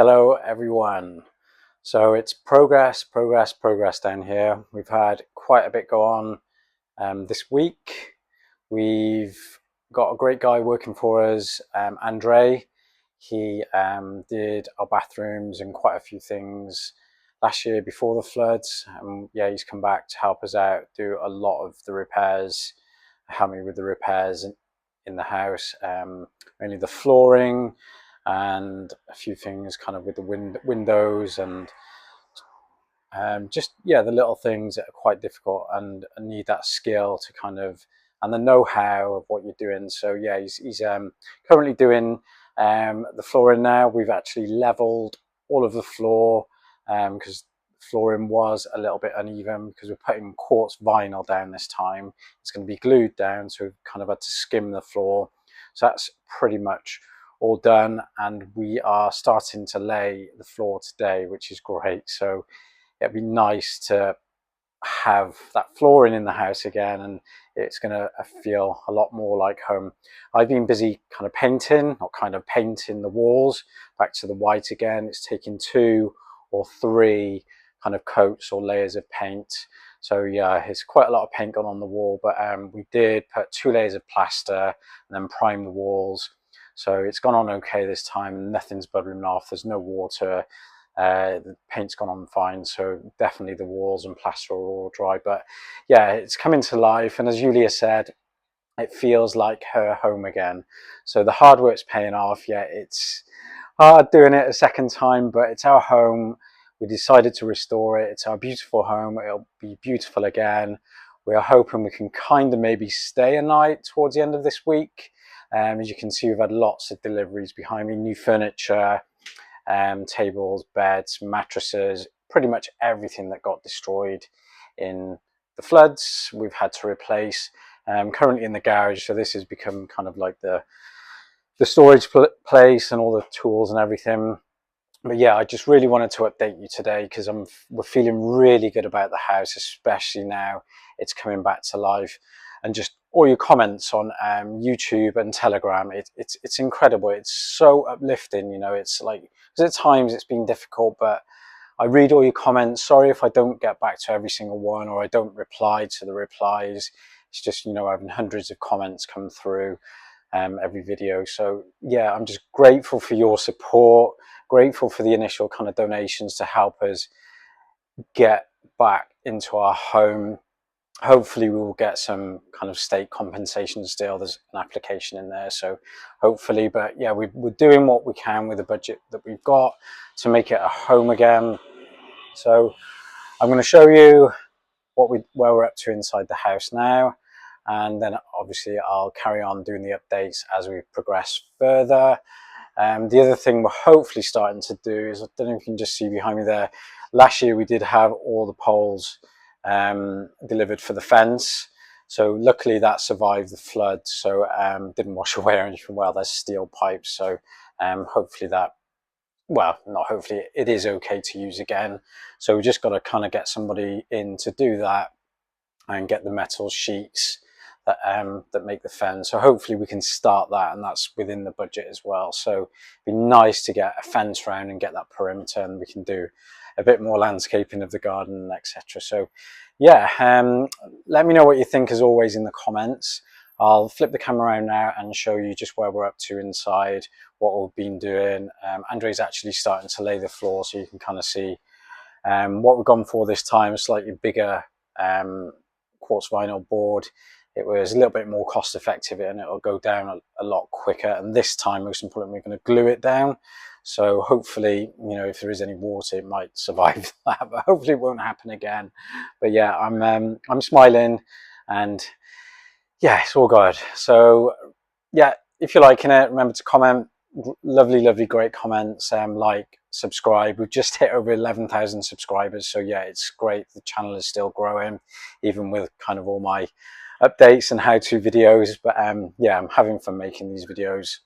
Hello everyone. So it's progress down here. We've had quite a bit go on this week. We've got a great guy working for us, Andre. He did our bathrooms and quite a few things last year before the floods. Yeah, he's come back to help us out, do a lot of the repairs, help me with the repairs in the house, mainly the flooring and a few things kind of with the windows and just, yeah, the little things that are quite difficult and need that skill to kind of, and the know-how of what you're doing. So yeah, he's currently doing the flooring now. We've actually leveled all of the floor because flooring was a little bit uneven because we're putting quartz vinyl down this time. It's going to be glued down, so we've kind of had to skim the floor. So that's pretty much all done, and we are starting to lay the floor today, which is great. So it'd be nice to have that flooring in the house again, and it's going to feel a lot more like home. I've been busy kind of painting the walls back to the white again. It's taken 2 or 3 kind of coats or layers of paint. So yeah, it's quite a lot of paint gone on the wall, but we did put 2 layers of plaster and then prime the walls. So it's gone on okay this time. Nothing's bubbling off. There's no water. The paint's gone on fine, so definitely the walls and plaster are all dry. But yeah, it's coming to life, and as Yuliya said, it feels like her home again. So the hard work's paying off. Yeah, it's hard doing it a second time, but it's our home. We decided to restore it. It's our beautiful home. It'll be beautiful again. We are hoping we can kind of maybe stay a night towards the end of this week. As you can see, we've had lots of deliveries behind me, new furniture, tables, beds, mattresses, pretty much everything that got destroyed in the floods we've had to replace. Currently in the garage, so this has become kind of like the storage place and all the tools and everything. But yeah, I just really wanted to update you today because we're feeling really good about the house, especially now it's coming back to life. And just all your comments on YouTube and Telegram, it's incredible. It's so uplifting, you know. It's like, because at times it's been difficult, but I read all your comments. Sorry if I don't get back to every single one, or I don't reply to the replies. It's just, you know, having hundreds of comments come through every video. So yeah, I'm just grateful for your support, grateful for the initial kind of donations to help us get back into our home. Hopefully we will get some kind of state compensation still. There's an application in there, so hopefully. But yeah, we're doing what we can with the budget that we've got to make it a home again. So I'm going to show you where we're up to inside the house now, and then obviously I'll carry on doing the updates as we progress further. The other thing we're hopefully starting to do is, I don't know if you can just see behind me there, last year we did have all the poles delivered for the fence, so luckily that survived the flood, so didn't wash away or anything. Well, there's steel pipes, so hopefully that, well, not hopefully, it is okay to use again. So we just got to kind of get somebody in to do that and get the metal sheets that make the fence. So hopefully we can start that, and that's within the budget as well. So it'd be nice to get a fence round and get that perimeter, and we can do a bit more landscaping of the garden, etc. So yeah, let me know what you think as always in the comments. I'll flip the camera around now and show you just where we're up to inside, what we've been doing. Andre's actually starting to lay the floor, so you can kind of see what we've gone for this time. A slightly bigger quartz vinyl board. It was a little bit more cost effective, and it'll go down a lot quicker. And this time, most importantly, we're going to glue it down. So hopefully, you know, if there is any water, it might survive that, but hopefully it won't happen again. But yeah, I'm smiling, and yeah, it's all good. So yeah, if you're liking it, remember to comment. Lovely, great comments. Like, subscribe. We've just hit over 11,000 subscribers, so yeah, it's great. The channel is still growing, even with kind of all my updates and how-to videos. But yeah, I'm having fun making these videos.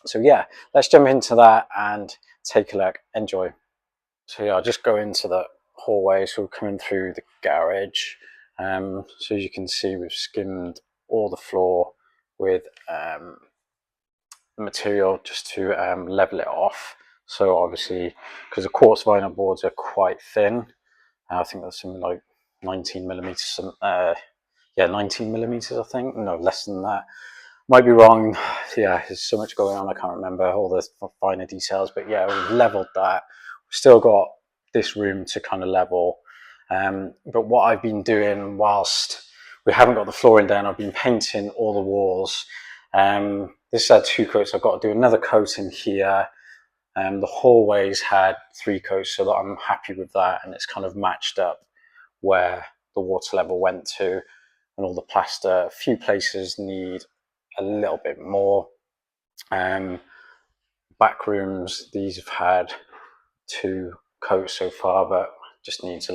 So yeah, let's jump into that and take a look. Enjoy. So yeah, I'll just go into the hallway. So we're coming through the garage. So as you can see, we've skimmed all the floor with the material just to level it off. So obviously, because the quartz vinyl boards are quite thin, I think that's something like 19 millimeters. Yeah, 19 millimeters, I think. No, less than that. Might be wrong. Yeah, there's so much going on. I can't remember all the finer details. But yeah, we've leveled that. We've still got this room to kind of level. But what I've been doing whilst we haven't got the flooring down, I've been painting all the walls. This had 2 coats. I've got to do another coat in here. The hallways had 3 coats, so that I'm happy with that, and it's kind of matched up where the water level went to, and all the plaster. A few places need a little bit more. Back rooms, these have had 2 coats so far, but just needs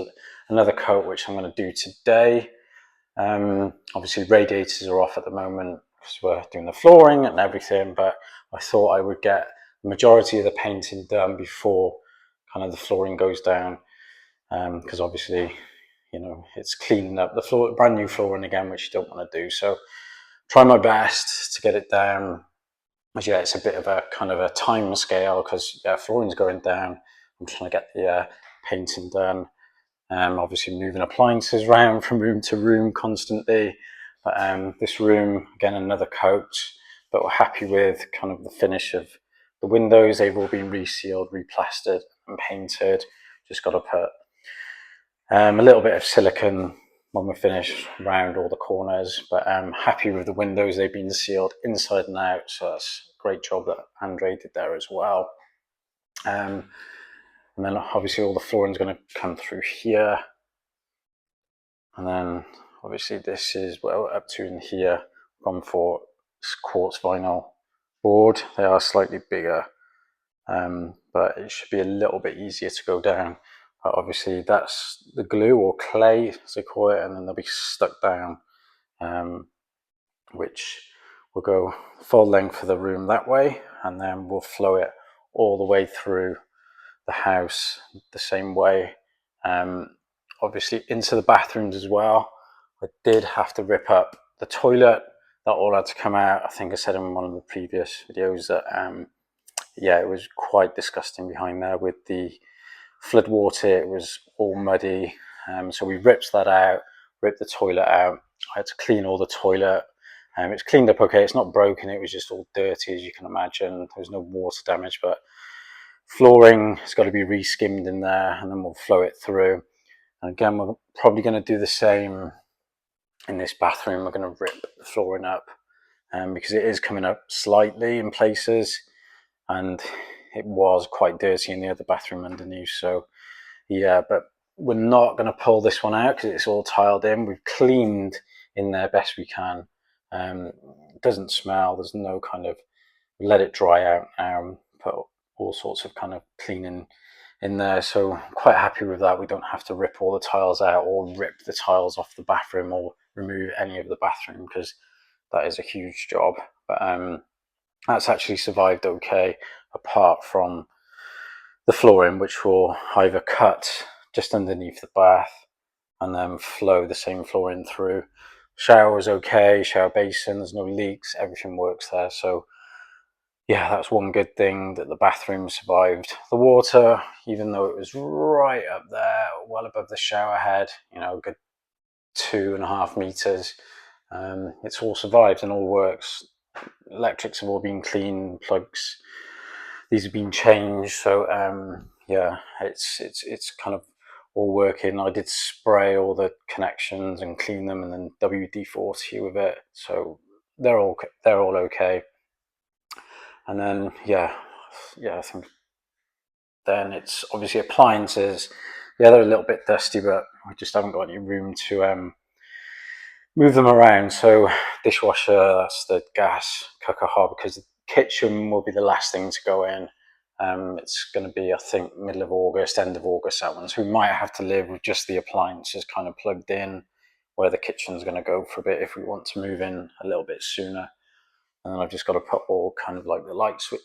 another coat, which I'm going to do today. Obviously radiators are off at the moment because we're doing the flooring and everything, but I thought I would get the majority of the painting done before kind of the flooring goes down, because obviously, you know, it's cleaning up the floor, brand new flooring again, which you don't want to do. So try my best to get it down. But yeah, it's a bit of a kind of a time scale because yeah, flooring's going down. I'm trying to get the painting done. Obviously moving appliances around from room to room constantly. But this room, again, another coat, but we're happy with kind of the finish of the windows. They've all been resealed, replastered and painted. Just got to put a little bit of silicone when we're finished around all the corners, but I'm happy with the windows. They've been sealed inside and out, so that's a great job that Andre did there as well. And then obviously all the flooring is going to come through here, and then obviously this is what we're up to in here. Gone for quartz vinyl board. They are slightly bigger, but it should be a little bit easier to go down. But obviously that's the glue or clay, as they call it, and then they'll be stuck down, which will go full length of the room that way, and then we'll flow it all the way through the house the same way. Obviously into the bathrooms as well. I did have to rip up the toilet. That all had to come out. I think I said in one of the previous videos that yeah, it was quite disgusting behind there with the flood water. It was all muddy, so we ripped that out, ripped the toilet out. I had to clean all the toilet. It's cleaned up okay. It's not broken. It was just all dirty, as you can imagine. There was no water damage, but flooring has got to be re-skimmed in there, and then we'll flow it through. And again, we're probably going to do the same in this bathroom. We're going to rip the flooring up, because it is coming up slightly in places, and it was quite dirty in the other bathroom underneath. So yeah, but we're not going to pull this one out because it's all tiled in. We've cleaned in there best we can. It doesn't smell. There's no kind of, let it dry out now. Put all sorts of kind of cleaning in there. So I'm quite happy with that. We don't have to rip all the tiles out or rip the tiles off the bathroom or remove any of the bathroom, because that is a huge job. But that's actually survived okay, apart from the flooring, which will either cut just underneath the bath and then flow the same flooring through. Shower is okay, shower basin, there's no leaks, everything works there. So yeah, that's one good thing, that the bathroom survived the water, even though it was right up there, well above the shower head, you know, a good 2.5 meters. It's all survived and all works. Electrics have all been cleaned, plugs, these have been changed. So yeah, it's kind of all working. I did spray all the connections and clean them, and then WD-40 with it, so they're all okay. And then yeah, I think then it's obviously appliances. Yeah, they're a little bit dusty, but I just haven't got any room to move them around. So dishwasher, that's the gas cooker hob, because the kitchen will be the last thing to go in. It's going to be, I think, middle of August, end of August, that one. So we might have to live with just the appliances kind of plugged in, where the kitchen's going to go for a bit if we want to move in a little bit sooner. And then I've just got to put all kind of like the light switch,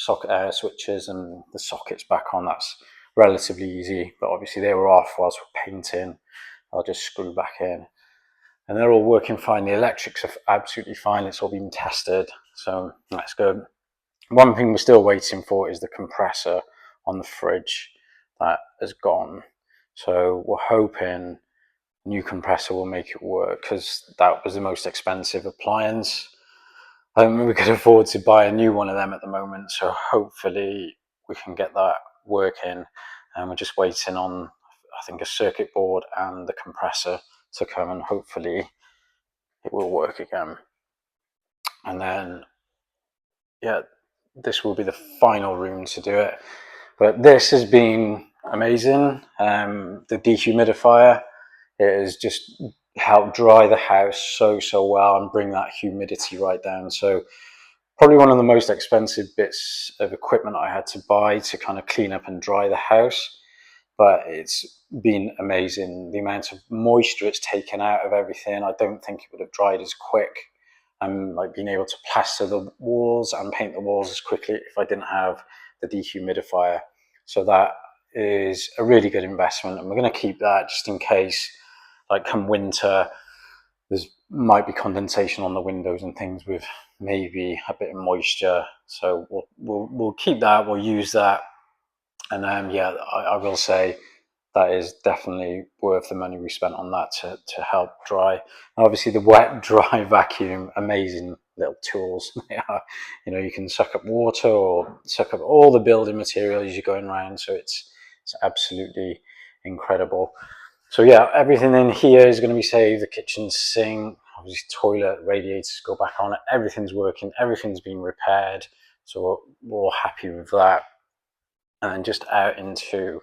socket switches and the sockets back on. That's relatively easy, but obviously they were off whilst we're painting. I'll just screw back in. And they're all working fine. The electrics are absolutely fine. It's all been tested, so that's good. One thing we're still waiting for is the compressor. on the fridge that has gone. So we're hoping new compressor will make it work, because that was the most expensive appliance. We could afford to buy a new one of them at the moment, so hopefully we can get that working. And we're just waiting on, I think, a circuit board and the compressor to come, and hopefully it will work again. And then, yeah, this will be the final room to do it. But this has been amazing. The dehumidifier, it has just helped dry the house so well and bring that humidity right down. So probably one of the most expensive bits of equipment I had to buy to kind of clean up and dry the house. But it's been amazing. The amount of moisture it's taken out of everything, I don't think it would have dried as quick. And like being able to plaster the walls and paint the walls as quickly if I didn't have the dehumidifier. So that is a really good investment, and we're going to keep that just in case, like come winter, there's might be condensation on the windows and things with maybe a bit of moisture. So we'll keep that. We'll use that, and yeah, I will say that is definitely worth the money we spent on that to help dry. And obviously the wet dry vacuum, amazing little tools they are. You know, you can suck up water or suck up all the building materials you're going around, so it's absolutely incredible. So yeah, everything in here is going to be saved. The kitchen sink, obviously toilet, radiators go back on, everything's working, everything's been repaired, so we're all happy with that. And then just out into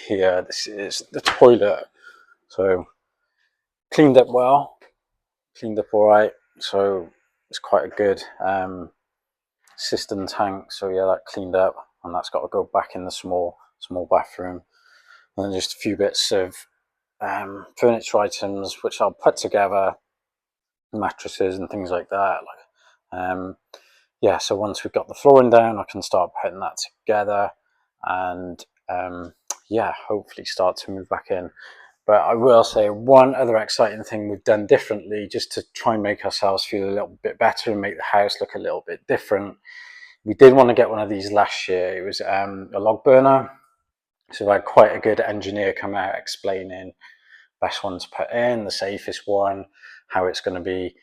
here, this is the toilet. So cleaned up well, cleaned up all right. So it's quite a good cistern tank. So yeah, that cleaned up, and that's got to go back in the small bathroom. And then just a few bits of furniture items which I'll put together, mattresses and things like that. Yeah, so once we've got the flooring down, I can start putting that together, and yeah, hopefully start to move back in. But I will say one other exciting thing we've done differently, just to try and make ourselves feel a little bit better and make the house look a little bit different. We did want to get one of these last year. It was a log burner. So I had quite a good engineer come out explaining best one to put in, the safest one, how it's going to be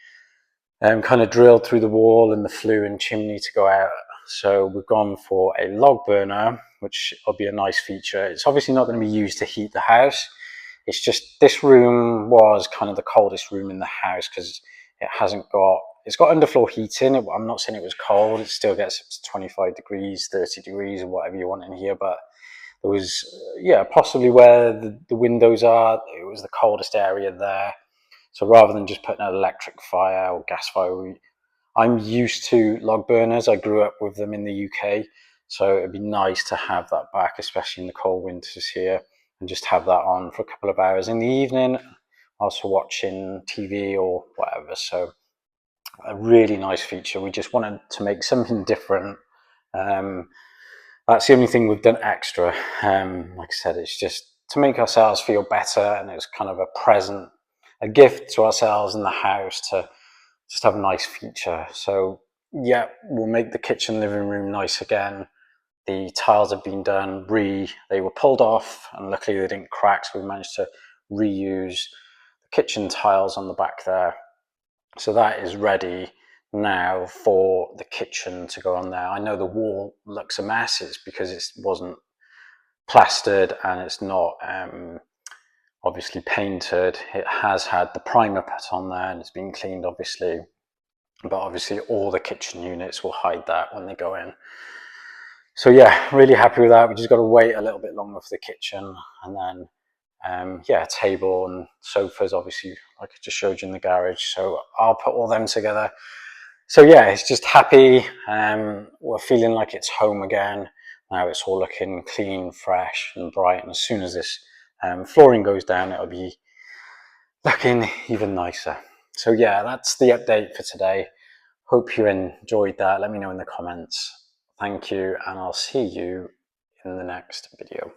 kind of drilled through the wall and the flue and chimney to go out. So we've gone for a log burner, which will be a nice feature. It's obviously not going to be used to heat the house. It's just this room was kind of the coldest room in the house because it's got underfloor heating. I'm not saying it was cold. It still gets up to 25 degrees, 30 degrees, or whatever you want in here. But there was, yeah, possibly where the windows are, it was the coldest area there. So rather than just putting an electric fire or gas fire, I'm used to log burners. I grew up with them in the UK. So it'd be nice to have that back, especially in the cold winters here, and just have that on for a couple of hours in the evening, also watching TV or whatever. So a really nice feature. We just wanted to make something different. That's the only thing we've done extra. Like I said, it's just to make ourselves feel better, and it's kind of a present, a gift to ourselves in the house to just have a nice feature. So yeah, we'll make the kitchen living room nice again. The tiles have been done, they were pulled off, and luckily they didn't crack, so we managed to reuse the kitchen tiles on the back there. So that is ready now for the kitchen to go on there. I know the wall looks a mess. It's because it wasn't plastered and it's not obviously painted. It has had the primer put on there and it's been cleaned, obviously. But obviously all the kitchen units will hide that when they go in. So yeah, really happy with that. We just got to wait a little bit longer for the kitchen, and then yeah, table and sofas, obviously, like I just showed you in the garage. So I'll put all them together. So yeah, it's just happy. We're feeling like it's home again. Now it's all looking clean, fresh and bright. And as soon as this flooring goes down, it'll be looking even nicer. So yeah, that's the update for today. Hope you enjoyed that. Let me know in the comments. Thank you, and I'll see you in the next video.